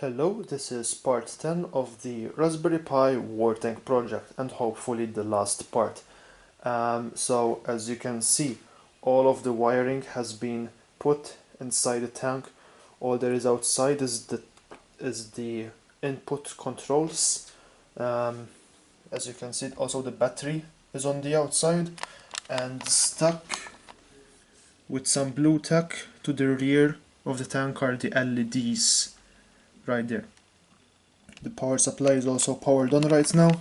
Hello, this is part 10 of the Raspberry Pi war tank project and hopefully the last part. So as you can see, all of the wiring has been put inside the tank. All there is outside is the input controls. As you can see, also the battery is on the outside and stuck with some bluetack to the rear of the tank are the LEDs. Right there. The power supply is also powered on right now.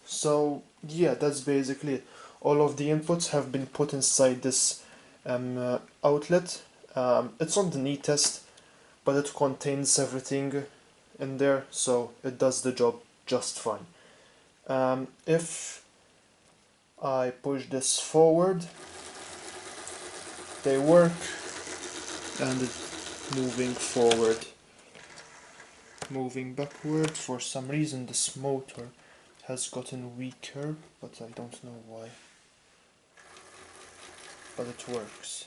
So yeah, that's basically it. All of the inputs have been put inside this outlet. It's not the neatest, but it contains everything in there, so it does the job just fine. If I push this forward, they work, and moving forward. Moving backward, for some reason this motor has gotten weaker, but I don't know why. But it works.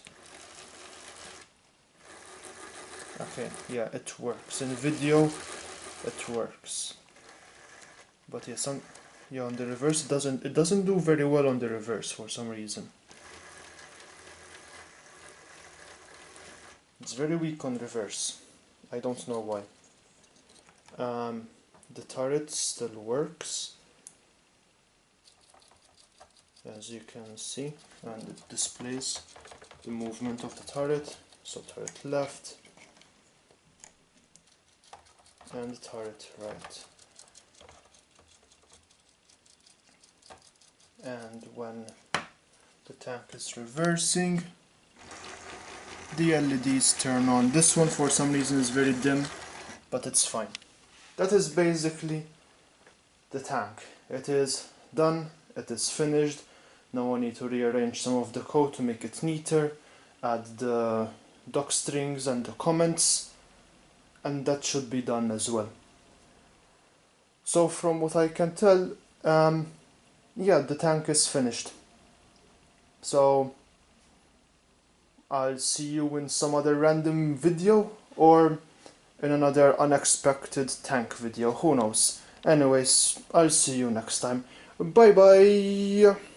Okay, yeah, it works. In video, it works. But yeah, on the reverse it doesn't do very well on the reverse for some reason. It's very weak on reverse. I don't know why. The turret still works, as you can see, and it displays the movement of the turret. So turret left and turret right. And when the tank is reversing, the LEDs turn on. This one for some reason is very dim, but it's fine. That is basically the tank. It is done, it is finished. Now I need to rearrange some of the code to make it neater, add the dock strings and the comments, and that should be done as well. So from what I can tell, yeah, the tank is finished. So I'll see you in some other random video or in another unexpected tank video, who knows. Anyways, I'll see you next time. Bye bye!